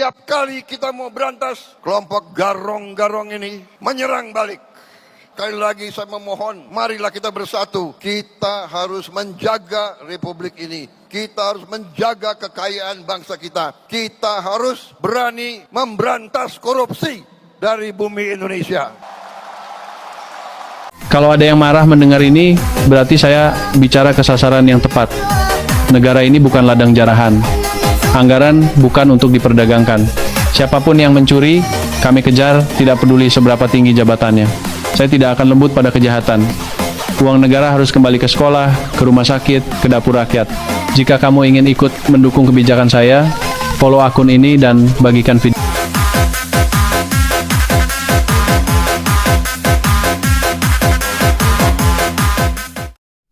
Setiap kali kita mau berantas, kelompok garong-garong ini menyerang balik. Sekali lagi saya memohon, marilah kita bersatu. Kita harus menjaga republik ini. Kita harus menjaga kekayaan bangsa kita. Kita harus berani memberantas korupsi dari bumi Indonesia. Kalau ada yang marah mendengar ini, berarti saya bicara ke sasaran yang tepat. Negara ini bukan ladang jarahan. Anggaran bukan untuk diperdagangkan. Siapapun yang mencuri, kami kejar, tidak peduli seberapa tinggi jabatannya. Saya tidak akan lembut pada kejahatan. Uang negara harus kembali ke sekolah, ke rumah sakit, ke dapur rakyat. Jika kamu ingin ikut mendukung kebijakan saya, follow akun ini dan bagikan video.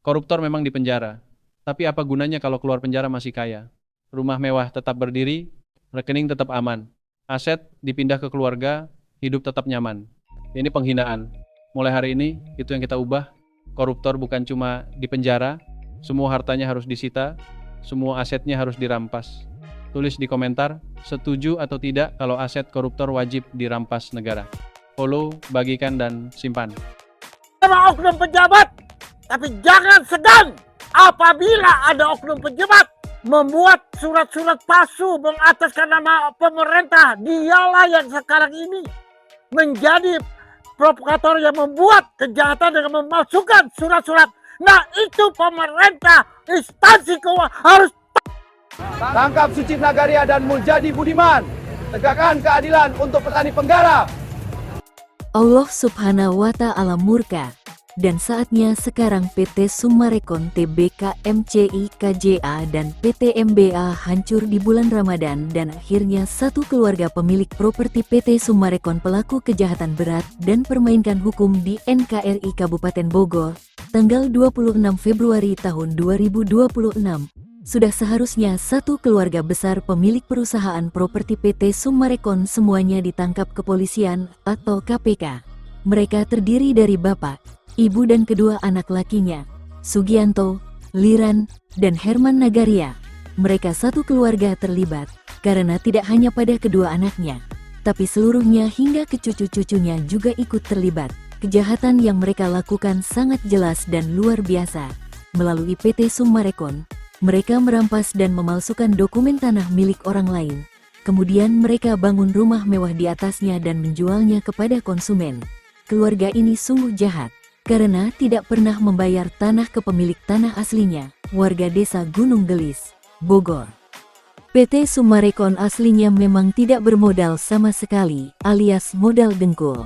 Koruptor memang dipenjara, tapi apa gunanya kalau keluar penjara masih kaya? Rumah mewah tetap berdiri, rekening tetap aman, aset dipindah ke keluarga, hidup tetap nyaman. Ini penghinaan. Mulai hari ini, itu yang kita ubah. Koruptor bukan cuma dipenjara, semua hartanya harus disita, semua asetnya harus dirampas. Tulis di komentar, setuju atau tidak kalau aset koruptor wajib dirampas negara. Follow, bagikan, dan simpan. Sama oknum pejabat, tapi jangan segan apabila ada oknum pejabat membuat surat-surat palsu mengataskan nama pemerintah. Dialah yang sekarang ini menjadi provokator yang membuat kejahatan dengan memasukkan surat-surat. Nah, itu pemerintah, instansi keuangan harus tangkap Sucip Nagaria dan Muljadi Budiman. Tegakkan keadilan untuk petani penggarap. Allah Subhanahu wa Ta'ala murka. Dan saatnya sekarang PT Summarecon Tbk MCI KJA dan PT MBA hancur di bulan Ramadan dan akhirnya satu keluarga pemilik properti PT Summarecon pelaku kejahatan berat dan permainkan hukum di NKRI Kabupaten Bogor, tanggal 26 Februari tahun 2026. Sudah seharusnya satu keluarga besar pemilik perusahaan properti PT Summarecon semuanya ditangkap kepolisian atau KPK. Mereka terdiri dari bapak, ibu dan kedua anak lakinya, Sugianto, Liran, dan Herman Nagaria. Mereka satu keluarga terlibat, karena tidak hanya pada kedua anaknya, tapi seluruhnya hingga ke cucu-cucunya juga ikut terlibat. Kejahatan yang mereka lakukan sangat jelas dan luar biasa. Melalui PT Summarecon, mereka merampas dan memalsukan dokumen tanah milik orang lain. Kemudian mereka bangun rumah mewah di atasnya dan menjualnya kepada konsumen. Keluarga ini sungguh jahat, karena tidak pernah membayar tanah ke pemilik tanah aslinya, warga desa Gunung Gelis, Bogor. PT Summarecon aslinya memang tidak bermodal sama sekali, alias modal dengkul.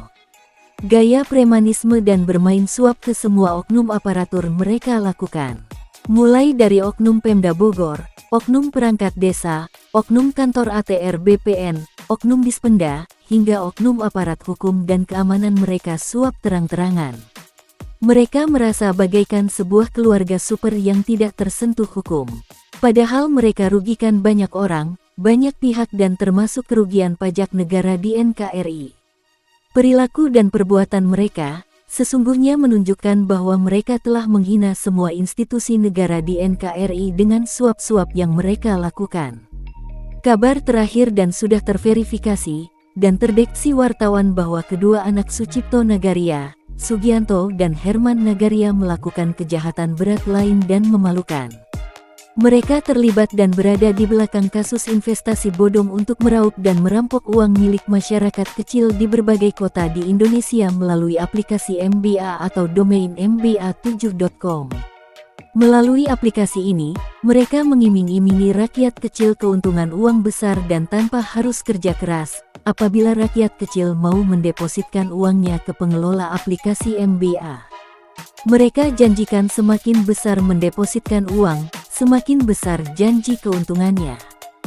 Gaya premanisme dan bermain suap ke semua oknum aparatur mereka lakukan. Mulai dari oknum Pemda Bogor, oknum perangkat desa, oknum kantor ATR BPN, oknum Dispenda, hingga oknum aparat hukum dan keamanan mereka suap terang-terangan. Mereka merasa bagaikan sebuah keluarga super yang tidak tersentuh hukum. Padahal mereka rugikan banyak orang, banyak pihak dan termasuk kerugian pajak negara di NKRI. Perilaku dan perbuatan mereka sesungguhnya menunjukkan bahwa mereka telah menghina semua institusi negara di NKRI dengan suap-suap yang mereka lakukan. Kabar terakhir dan sudah terverifikasi dan terdeteksi wartawan bahwa kedua anak Sucipto Nagaria, Sugianto dan Herman Nagaria melakukan kejahatan berat lain dan memalukan. Mereka terlibat dan berada di belakang kasus investasi bodong untuk meraup dan merampok uang milik masyarakat kecil di berbagai kota di Indonesia melalui aplikasi MBA atau domain mba7.com. Melalui aplikasi ini, mereka mengiming-imingi rakyat kecil keuntungan uang besar dan tanpa harus kerja keras, apabila rakyat kecil mau mendepositkan uangnya ke pengelola aplikasi MBA. Mereka janjikan semakin besar mendepositkan uang, semakin besar janji keuntungannya.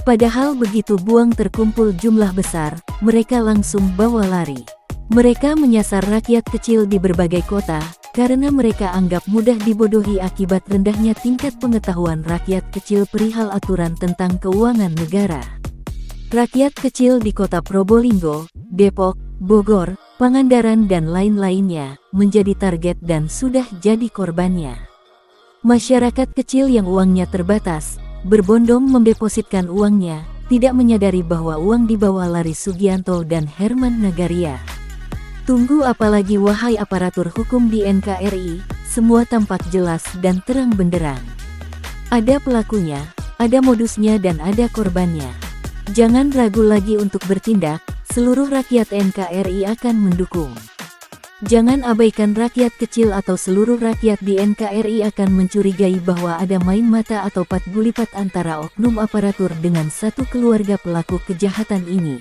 Padahal begitu buang terkumpul jumlah besar, mereka langsung bawa lari. Mereka menyasar rakyat kecil di berbagai kota, karena mereka anggap mudah dibodohi akibat rendahnya tingkat pengetahuan rakyat kecil perihal aturan tentang keuangan negara. Rakyat kecil di kota Probolinggo, Depok, Bogor, Pangandaran dan lain-lainnya menjadi target dan sudah jadi korbannya. Masyarakat kecil yang uangnya terbatas, berbondong mendepositkan uangnya, tidak menyadari bahwa uang dibawa Laris Sugianto dan Herman Nagaria. Tunggu apalagi wahai aparatur hukum di NKRI, semua tampak jelas dan terang benderang. Ada pelakunya, ada modusnya dan ada korbannya. Jangan ragu lagi untuk bertindak, seluruh rakyat NKRI akan mendukung. Jangan abaikan rakyat kecil atau seluruh rakyat di NKRI akan mencurigai bahwa ada main mata atau pat gulipat antara oknum aparatur dengan satu keluarga pelaku kejahatan ini.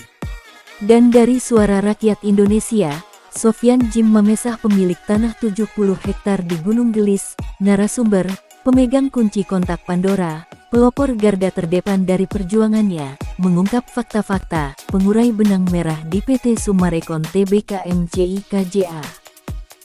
Dan dari Suara Rakyat Indonesia, Sofyan Jim Mamesah, pemilik tanah 70 hektar di Gunung Gelis, narasumber, pemegang kunci kontak Pandora, pelopor garda terdepan dari perjuangannya, mengungkap fakta-fakta, pengurai benang merah di PT Summarecon Tbk MCI KJA.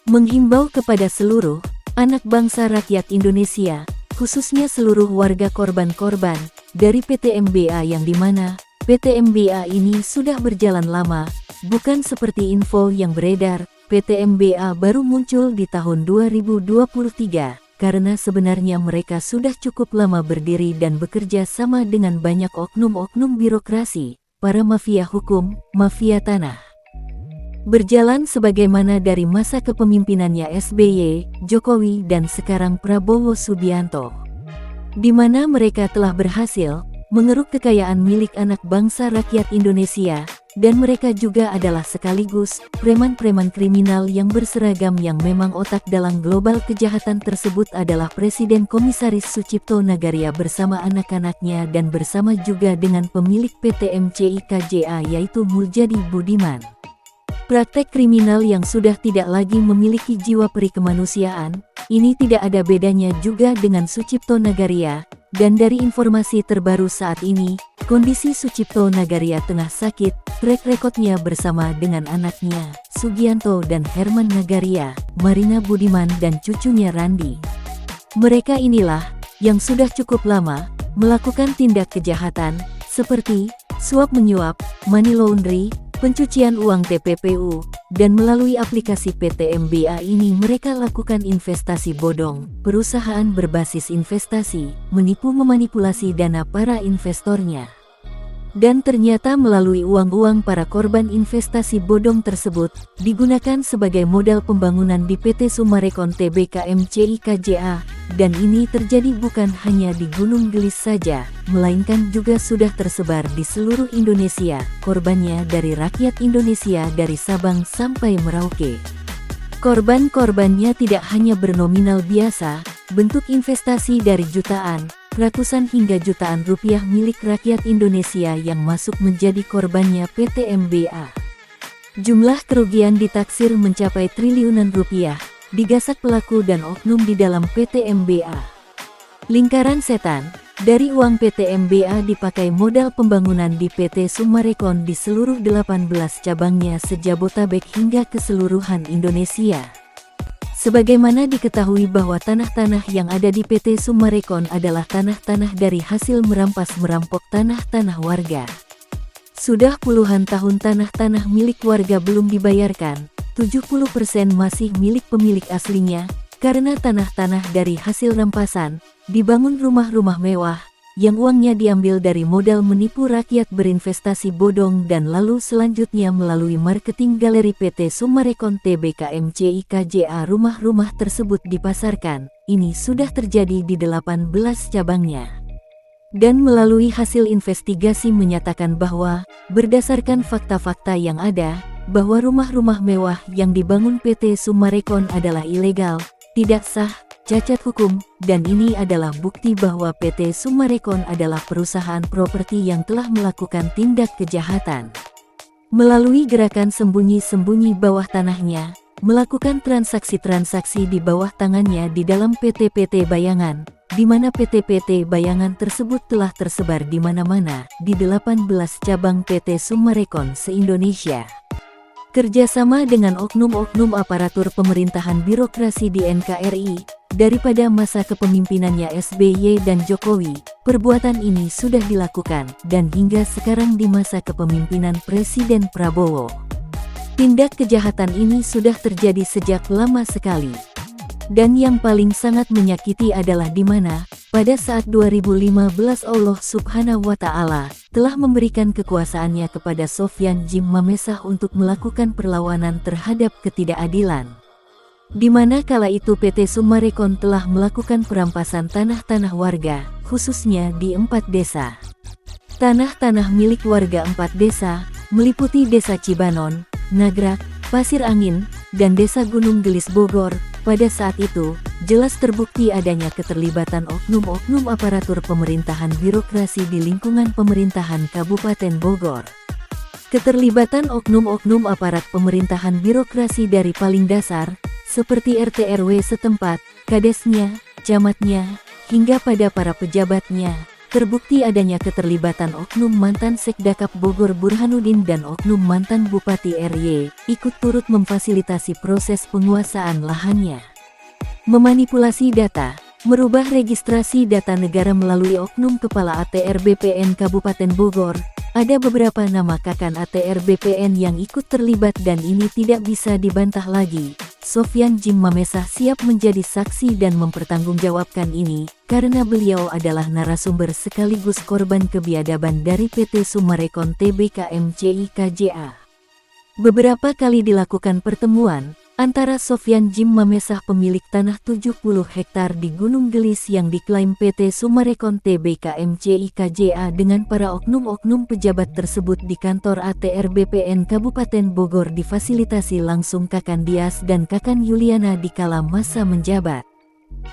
Menghimbau kepada seluruh anak bangsa rakyat Indonesia, khususnya seluruh warga korban-korban dari PT MBA yang dimana PT MBA ini sudah berjalan lama, bukan seperti info yang beredar, PT MBA baru muncul di tahun 2023. Karena sebenarnya mereka sudah cukup lama berdiri dan bekerja sama dengan banyak oknum-oknum birokrasi, para mafia hukum, mafia tanah. Berjalan sebagaimana dari masa kepemimpinannya SBY, Jokowi dan sekarang Prabowo Subianto. Di mana mereka telah berhasil mengeruk kekayaan milik anak bangsa rakyat Indonesia, dan mereka juga adalah sekaligus preman-preman kriminal yang berseragam yang memang otak dalam global kejahatan tersebut adalah Presiden Komisaris Sucipto Nagaria bersama anak-anaknya dan bersama juga dengan pemilik PT MCI KJA yaitu Muljadi Budiman. Praktek kriminal yang sudah tidak lagi memiliki jiwa peri kemanusiaan, ini tidak ada bedanya juga dengan Sucipto Nagaria. Dan dari informasi terbaru saat ini, kondisi Sucipto Nagaria tengah sakit, track recordnya bersama dengan anaknya, Sugianto dan Herman Nagaria, Marina Budiman dan cucunya Randi. Mereka inilah yang sudah cukup lama melakukan tindak kejahatan, seperti suap menyuap, money laundry, pencucian uang TPPU, dan melalui aplikasi PT MBA ini mereka lakukan investasi bodong, perusahaan berbasis investasi, menipu memanipulasi dana para investornya. Dan ternyata melalui uang-uang para korban investasi bodong tersebut, digunakan sebagai modal pembangunan di PT Summarecon Tbk MCI KJA, dan ini terjadi bukan hanya di Gunung Gelis saja, melainkan juga sudah tersebar di seluruh Indonesia, korbannya dari rakyat Indonesia dari Sabang sampai Merauke. Korban-korbannya tidak hanya bernominal biasa, bentuk investasi dari jutaan, ratusan hingga jutaan rupiah milik rakyat Indonesia yang masuk menjadi korbannya PT MBA. Jumlah kerugian ditaksir mencapai triliunan rupiah, digasak pelaku dan oknum di dalam PT MBA. Lingkaran setan, dari uang PT MBA dipakai modal pembangunan di PT Summarecon di seluruh 18 cabangnya sejabotabek hingga keseluruhan Indonesia. Sebagaimana diketahui bahwa tanah-tanah yang ada di PT Summarecon adalah tanah-tanah dari hasil merampas-merampok tanah-tanah warga. Sudah puluhan tahun tanah-tanah milik warga belum dibayarkan, 70% masih milik pemilik aslinya, karena tanah-tanah dari hasil rampasan, dibangun rumah-rumah mewah, yang uangnya diambil dari modal menipu rakyat berinvestasi bodong dan lalu selanjutnya melalui marketing galeri PT Summarecon Tbk MCI KJA rumah-rumah tersebut dipasarkan, ini sudah terjadi di 18 cabangnya. Dan melalui hasil investigasi menyatakan bahwa, berdasarkan fakta-fakta yang ada, bahwa rumah-rumah mewah yang dibangun PT Summarecon adalah ilegal, tidak sah, cacat hukum, dan ini adalah bukti bahwa PT Summarecon adalah perusahaan properti yang telah melakukan tindak kejahatan. Melalui gerakan sembunyi-sembunyi bawah tanahnya, melakukan transaksi-transaksi di bawah tangannya di dalam PT-PT bayangan, di mana PT-PT bayangan tersebut telah tersebar di mana-mana, di 18 cabang PT Summarecon se-Indonesia. Kerjasama dengan oknum-oknum aparatur pemerintahan birokrasi di NKRI, daripada masa kepemimpinannya SBY dan Jokowi, perbuatan ini sudah dilakukan, dan hingga sekarang di masa kepemimpinan Presiden Prabowo. Tindak kejahatan ini sudah terjadi sejak lama sekali. Dan yang paling sangat menyakiti adalah di mana, pada saat 2015 Allah Subhanahu wa Ta'ala telah memberikan kekuasaannya kepada Sofyan Jim Mamesah untuk melakukan perlawanan terhadap ketidakadilan. Di mana kala itu PT Summarecon telah melakukan perampasan tanah-tanah warga, khususnya di 4 desa. Tanah-tanah milik warga 4 desa, meliputi Desa Cibanon, Nagrak, Pasir Angin, dan Desa Gunung Gelis Bogor. Pada saat itu, jelas terbukti adanya keterlibatan oknum-oknum aparatur pemerintahan birokrasi di lingkungan pemerintahan Kabupaten Bogor. Keterlibatan oknum-oknum aparat pemerintahan birokrasi dari paling dasar, seperti RT RW setempat, kadesnya, camatnya, hingga pada para pejabatnya. Terbukti adanya keterlibatan oknum mantan Sekdakap Bogor Burhanuddin dan oknum mantan Bupati RY, ikut turut memfasilitasi proses penguasaan lahannya. Memanipulasi data, merubah registrasi data negara melalui oknum Kepala ATR BPN Kabupaten Bogor. Ada beberapa nama kakan ATR BPN yang ikut terlibat dan ini tidak bisa dibantah lagi. Sofyan Jim Mamesah siap menjadi saksi dan mempertanggungjawabkan ini, karena beliau adalah narasumber sekaligus korban kebiadaban dari PT Summarecon Tbk MCI KJA. Beberapa kali dilakukan pertemuan antara Sofyan Jim Mamesah pemilik tanah 70 hektar di Gunung Gelis yang diklaim PT Summarecon Tbk MCI KJA dengan para oknum-oknum pejabat tersebut di kantor ATR BPN Kabupaten Bogor difasilitasi langsung Kakan Dias dan Kakan Yuliana di kala masa menjabat.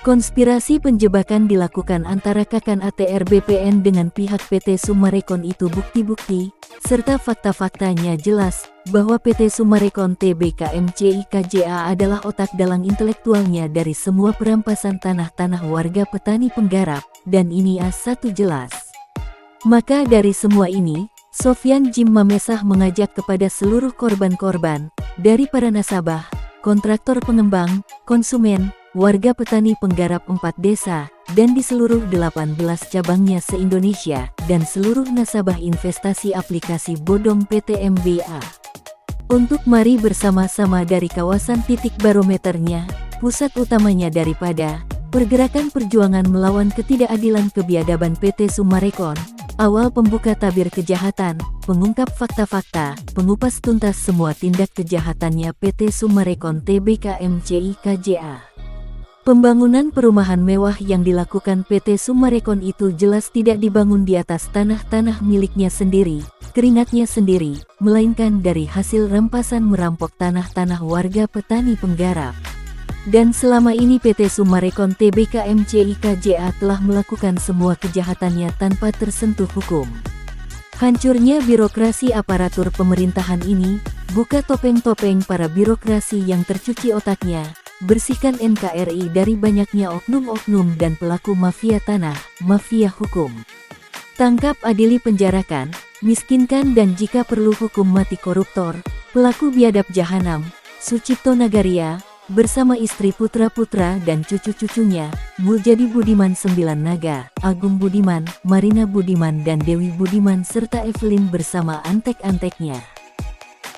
Konspirasi penjebakan dilakukan antara Kakan ATR BPN dengan pihak PT Summarecon itu bukti-bukti, serta fakta-faktanya jelas, bahwa PT Summarecon Tbk MCI KJA adalah otak dalang intelektualnya dari semua perampasan tanah-tanah warga petani penggarap, dan ini satu jelas. Maka dari semua ini, Sofyan Jim Mamesah mengajak kepada seluruh korban-korban, dari para nasabah, kontraktor pengembang, konsumen, warga petani penggarap 4 desa, dan di seluruh 18 cabangnya se-Indonesia, dan seluruh nasabah investasi aplikasi bodong PT MBA. Untuk mari bersama-sama dari kawasan titik barometernya, pusat utamanya daripada pergerakan perjuangan melawan ketidakadilan kebiadaban PT Summarecon, awal pembuka tabir kejahatan, pengungkap fakta-fakta, pengupas tuntas semua tindak kejahatannya PT Summarecon Tbk MCI KJA. Pembangunan perumahan mewah yang dilakukan PT Summarecon itu jelas tidak dibangun di atas tanah-tanah miliknya sendiri, keringatnya sendiri, melainkan dari hasil rampasan merampok tanah-tanah warga petani penggarap. Dan selama ini PT Summarecon Tbk MCI KJA telah melakukan semua kejahatannya tanpa tersentuh hukum. Hancurnya birokrasi aparatur pemerintahan ini, buka topeng-topeng para birokrasi yang tercuci otaknya, bersihkan NKRI dari banyaknya oknum-oknum dan pelaku mafia tanah, mafia hukum. Tangkap, adili, penjarakan, miskinkan dan jika perlu hukum mati koruptor, pelaku biadab jahanam, Sucipto Nagaria, bersama istri putra-putra dan cucu-cucunya, Muljadi Budiman 9 Naga, Agung Budiman, Marina Budiman dan Dewi Budiman serta Evelyn bersama antek-anteknya.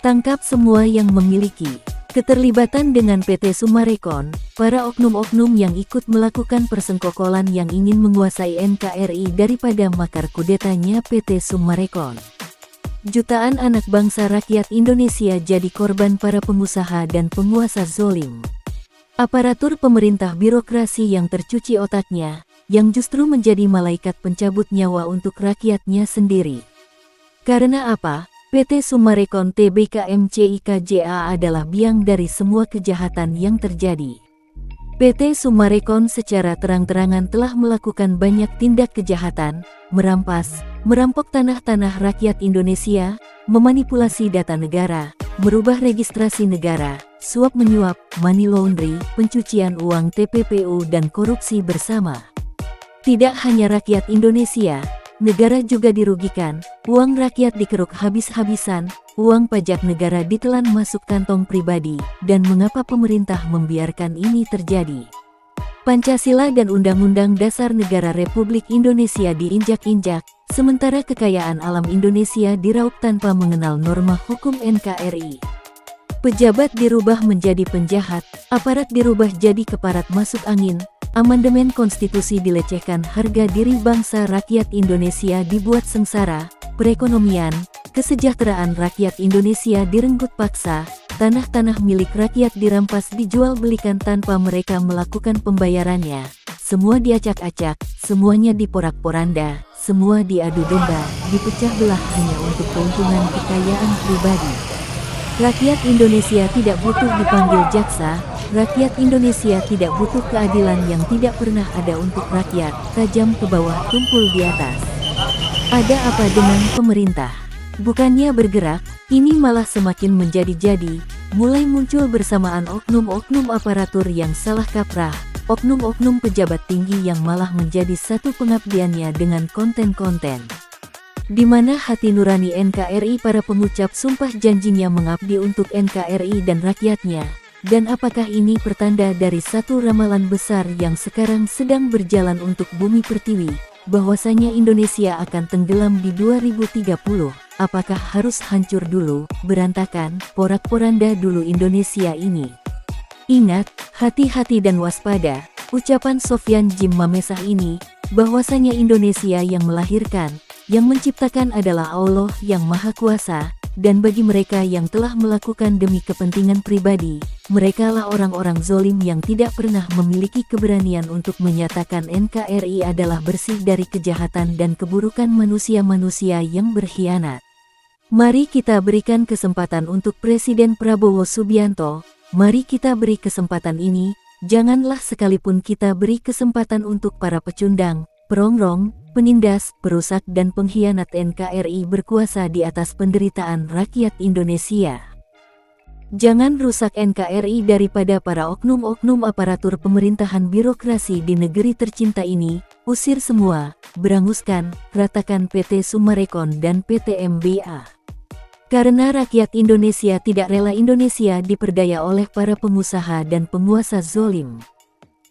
Tangkap semua yang memiliki keterlibatan dengan PT Summarecon, para oknum-oknum yang ikut melakukan persengkokolan yang ingin menguasai NKRI daripada makar kudetanya PT Summarecon. Jutaan anak bangsa rakyat Indonesia jadi korban para pengusaha dan penguasa zolim. Aparatur pemerintah birokrasi yang tercuci otaknya, yang justru menjadi malaikat pencabut nyawa untuk rakyatnya sendiri. Karena apa? PT Summarecon Tbk MCI KJA adalah biang dari semua kejahatan yang terjadi. PT Summarecon secara terang-terangan telah melakukan banyak tindak kejahatan, merampas, merampok tanah-tanah rakyat Indonesia, memanipulasi data negara, merubah registrasi negara, suap menyuap, money laundry, pencucian uang TPPU dan korupsi bersama. Tidak hanya rakyat Indonesia, negara juga dirugikan, uang rakyat dikeruk habis-habisan, uang pajak negara ditelan masuk kantong pribadi, dan mengapa pemerintah membiarkan ini terjadi? Pancasila dan Undang-Undang Dasar Negara Republik Indonesia diinjak-injak, sementara kekayaan alam Indonesia diraup tanpa mengenal norma hukum NKRI. Pejabat dirubah menjadi penjahat, aparat dirubah jadi keparat masuk angin, amandemen konstitusi dilecehkan, harga diri bangsa rakyat Indonesia dibuat sengsara, perekonomian, kesejahteraan rakyat Indonesia direnggut paksa, tanah-tanah milik rakyat dirampas dijual belikan tanpa mereka melakukan pembayarannya. Semua diacak-acak, semuanya diporak-poranda, semua diadu domba, dipecah belah hanya untuk keuntungan kekayaan pribadi. Rakyat Indonesia tidak butuh dipanggil jaksa, rakyat Indonesia tidak butuh keadilan yang tidak pernah ada untuk rakyat, tajam ke bawah, tumpul di atas. Ada apa dengan pemerintah? Bukannya bergerak, ini malah semakin menjadi-jadi, mulai muncul bersamaan oknum-oknum aparatur yang salah kaprah, oknum-oknum pejabat tinggi yang malah menjadi satu pengabdiannya dengan konten-konten. Di mana hati nurani NKRI para pengucap sumpah janjinya mengabdi untuk NKRI dan rakyatnya? Dan apakah ini pertanda dari satu ramalan besar yang sekarang sedang berjalan untuk bumi pertiwi, bahwasanya Indonesia akan tenggelam di 2030? Apakah harus hancur dulu, berantakan, porak-poranda dulu Indonesia ini? Ingat, hati-hati dan waspada, ucapan Sofyan Jim Mamesah ini, bahwasanya Indonesia yang melahirkan, yang menciptakan adalah Allah yang Maha Kuasa, dan bagi mereka yang telah melakukan demi kepentingan pribadi, merekalah orang-orang zolim yang tidak pernah memiliki keberanian untuk menyatakan NKRI adalah bersih dari kejahatan dan keburukan manusia-manusia yang berkhianat. Mari kita berikan kesempatan untuk Presiden Prabowo Subianto, mari kita beri kesempatan ini, janganlah sekalipun kita beri kesempatan untuk para pecundang, perongrong, penindas, perusak dan pengkhianat NKRI berkuasa di atas penderitaan rakyat Indonesia. Jangan rusak NKRI daripada para oknum-oknum aparatur pemerintahan birokrasi di negeri tercinta ini, usir semua, beranguskan, ratakan PT Summarecon dan PT MBA. Karena rakyat Indonesia tidak rela Indonesia diperdaya oleh para pengusaha dan penguasa zolim.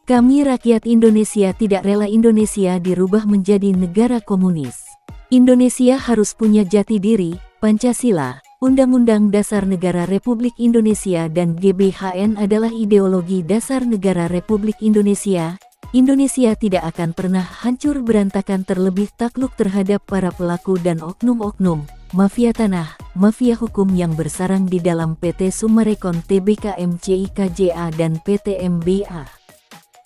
Kami rakyat Indonesia tidak rela Indonesia dirubah menjadi negara komunis. Indonesia harus punya jati diri, Pancasila, Undang-Undang Dasar Negara Republik Indonesia dan GBHN adalah ideologi dasar negara Republik Indonesia. Indonesia tidak akan pernah hancur berantakan terlebih takluk terhadap para pelaku dan oknum-oknum, mafia tanah, mafia hukum yang bersarang di dalam PT Summarecon Tbk MCI KJA dan PT MBA.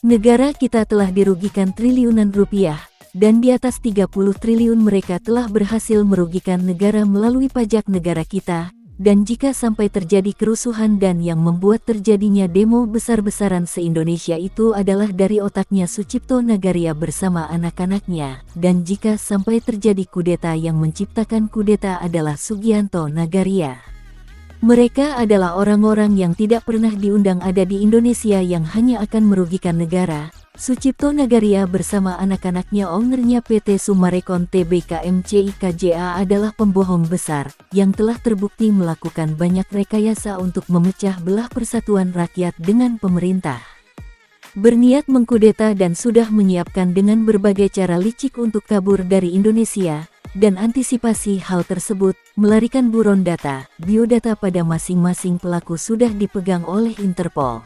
Negara kita telah dirugikan triliunan rupiah, dan di atas 30 triliun mereka telah berhasil merugikan negara melalui pajak negara kita, dan jika sampai terjadi kerusuhan dan yang membuat terjadinya demo besar-besaran se-Indonesia itu adalah dari otaknya Sucipto Nagaria bersama anak-anaknya, dan jika sampai terjadi kudeta yang menciptakan kudeta adalah Sugianto Nagaria. Mereka adalah orang-orang yang tidak pernah diundang ada di Indonesia yang hanya akan merugikan negara. Sucipto Nagaria bersama anak-anaknya ownernya PT Summarecon Tbk MCI KJA adalah pembohong besar, yang telah terbukti melakukan banyak rekayasa untuk memecah belah persatuan rakyat dengan pemerintah. Berniat mengkudeta dan sudah menyiapkan dengan berbagai cara licik untuk kabur dari Indonesia, dan antisipasi hal tersebut, melarikan buron data, biodata pada masing-masing pelaku sudah dipegang oleh Interpol.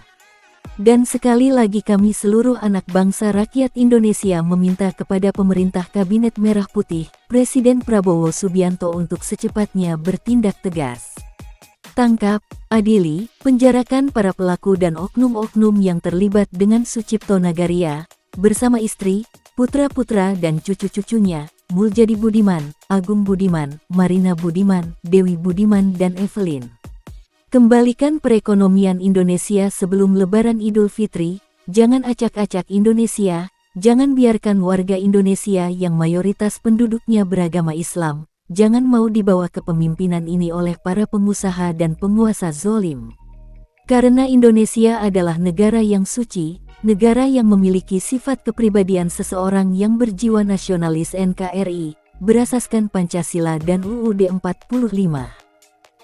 Dan sekali lagi kami seluruh anak bangsa rakyat Indonesia meminta kepada pemerintah Kabinet Merah Putih, Presiden Prabowo Subianto untuk secepatnya bertindak tegas. Tangkap, adili, penjarakan para pelaku dan oknum-oknum yang terlibat dengan Sucipto Nagaria, bersama istri, putra-putra dan cucu-cucunya, Muljadi Budiman, Agung Budiman, Marina Budiman, Dewi Budiman dan Evelyn. Kembalikan perekonomian Indonesia sebelum Lebaran Idul Fitri, jangan acak-acak Indonesia, jangan biarkan warga Indonesia yang mayoritas penduduknya beragama Islam, jangan mau dibawa kepemimpinan ini oleh para pengusaha dan penguasa zolim. Karena Indonesia adalah negara yang suci, negara yang memiliki sifat kepribadian seseorang yang berjiwa nasionalis NKRI, berasaskan Pancasila dan UUD 45.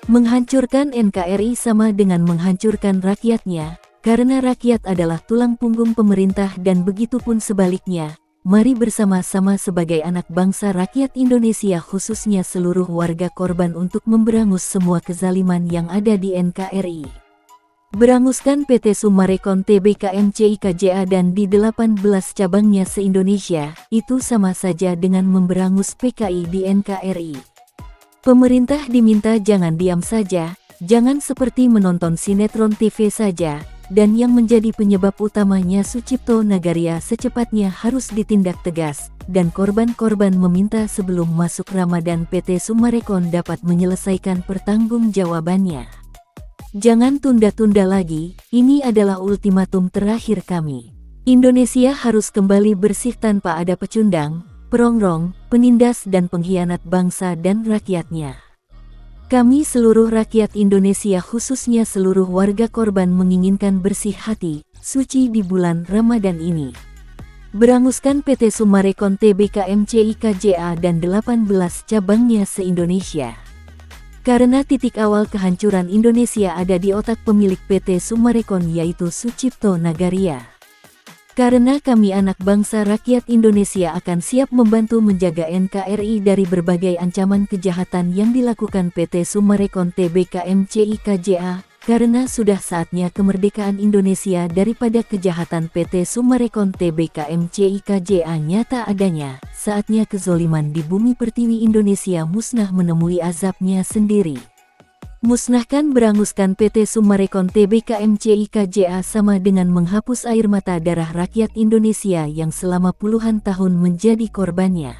Menghancurkan NKRI sama dengan menghancurkan rakyatnya, karena rakyat adalah tulang punggung pemerintah dan begitupun sebaliknya. Mari bersama-sama sebagai anak bangsa rakyat Indonesia khususnya seluruh warga korban untuk memberangus semua kezaliman yang ada di NKRI. Beranguskan PT Summarecon Tbk MCI KJA dan di 18 cabangnya se-Indonesia, itu sama saja dengan memberangus PKI di NKRI. Pemerintah diminta jangan diam saja, jangan seperti menonton sinetron TV saja, dan yang menjadi penyebab utamanya Sucipto Nagaria secepatnya harus ditindak tegas, dan korban-korban meminta sebelum masuk Ramadan PT Summarecon dapat menyelesaikan pertanggungjawabannya. Jangan tunda-tunda lagi, ini adalah ultimatum terakhir kami. Indonesia harus kembali bersih tanpa ada pecundang, perongrong, penindas dan pengkhianat bangsa dan rakyatnya. Kami seluruh rakyat Indonesia khususnya seluruh warga korban menginginkan bersih hati, suci di bulan Ramadan ini. Beranguskan PT Summarecon Tbk MCI KJA dan 18 cabangnya se-Indonesia. Karena titik awal kehancuran Indonesia ada di otak pemilik PT Summarecon yaitu Sucipto Nagaria. Karena kami anak bangsa rakyat Indonesia akan siap membantu menjaga NKRI dari berbagai ancaman kejahatan yang dilakukan PT Summarecon Tbk MCI KJA, karena sudah saatnya kemerdekaan Indonesia daripada kejahatan PT Summarecon Tbk MCI KJA nyata adanya, saatnya kezoliman di bumi pertiwi Indonesia musnah menemui azabnya sendiri. Musnahkan beranguskan PT Summarecon Tbk MCI KJA sama dengan menghapus air mata darah rakyat Indonesia yang selama puluhan tahun menjadi korbannya.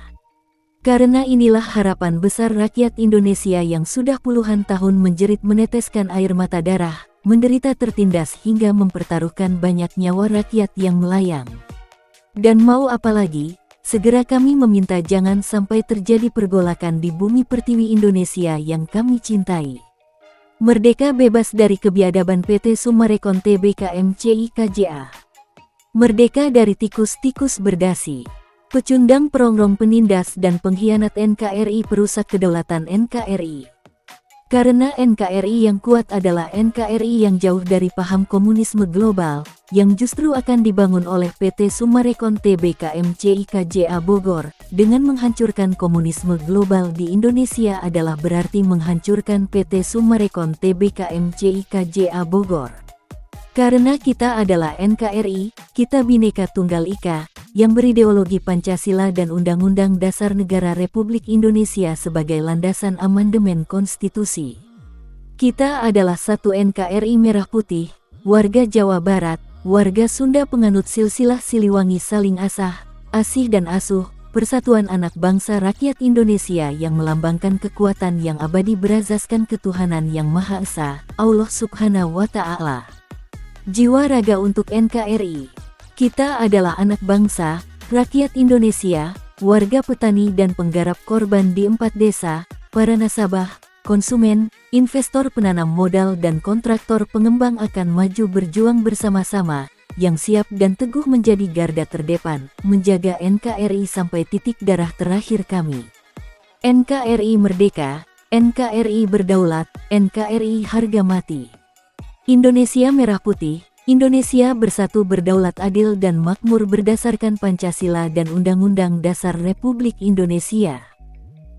Karena inilah harapan besar rakyat Indonesia yang sudah puluhan tahun menjerit meneteskan air mata darah, menderita tertindas hingga mempertaruhkan banyak nyawa rakyat yang melayang. Dan mau apa lagi? Segera kami meminta jangan sampai terjadi pergolakan di bumi pertiwi Indonesia yang kami cintai. Merdeka bebas dari kebiadaban PT Summarecon Tbk MCI KJA. Merdeka dari tikus-tikus berdasi, pecundang, perongrong, penindas dan pengkhianat NKRI perusak kedaulatan NKRI. Karena NKRI yang kuat adalah NKRI yang jauh dari paham komunisme global, yang justru akan dibangun oleh PT Summarecon Tbk MCI KJA Bogor. Dengan menghancurkan komunisme global di Indonesia adalah berarti menghancurkan PT Summarecon Tbk MCI KJA Bogor. Karena kita adalah NKRI, kita Bhinneka Tunggal Ika, yang berideologi Pancasila dan Undang-Undang Dasar Negara Republik Indonesia sebagai landasan amandemen konstitusi. Kita adalah satu NKRI Merah Putih, warga Jawa Barat, warga Sunda penganut silsilah Siliwangi saling asah, asih dan asuh, persatuan anak bangsa rakyat Indonesia yang melambangkan kekuatan yang abadi berazaskan ketuhanan yang Maha Esa, Allah Subhanahu wa Ta'ala. Jiwa raga untuk NKRI. Kita adalah anak bangsa, rakyat Indonesia, warga petani dan penggarap korban di 4 desa, para nasabah, konsumen, investor penanam modal dan kontraktor pengembang akan maju berjuang bersama-sama, yang siap dan teguh menjadi garda terdepan, menjaga NKRI sampai titik darah terakhir kami. NKRI merdeka, NKRI berdaulat, NKRI harga mati. Indonesia merah putih, Indonesia bersatu berdaulat adil dan makmur berdasarkan Pancasila dan Undang-Undang Dasar Republik Indonesia.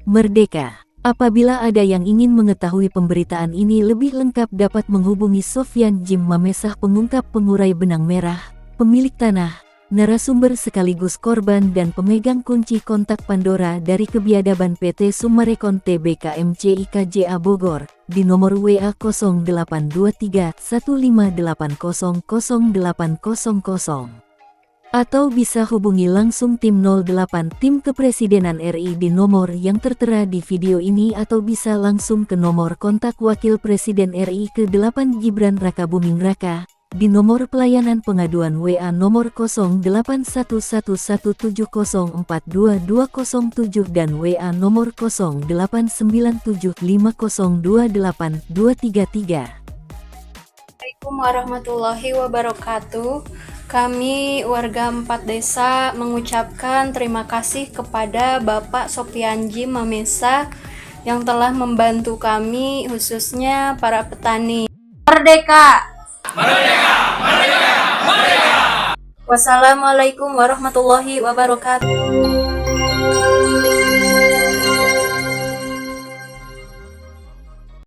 Merdeka. Apabila ada yang ingin mengetahui pemberitaan ini lebih lengkap dapat menghubungi Sofyan Jim Mamesah, pengungkap pengurai benang merah, pemilik tanah, narasumber sekaligus korban dan pemegang kunci kontak Pandora dari kebiadaban PT Summarecon Tbk MCI KJA Bogor, di nomor WA 0823 1580 0800. Atau bisa hubungi langsung tim 08 Tim Kepresidenan RI di nomor yang tertera di video ini atau bisa langsung ke nomor kontak Wakil Presiden RI ke-8 Gibran Rakabuming Raka di nomor pelayanan pengaduan WA nomor 081170422207 dan WA nomor 089750282233. Assalamualaikum warahmatullahi wabarakatuh. Kami warga 4 desa mengucapkan terima kasih kepada Bapak Sofyan Jim Mamesah yang telah membantu kami khususnya para petani. Merdeka! Merdeka! Merdeka! Merdeka! Wassalamualaikum warahmatullahi wabarakatuh.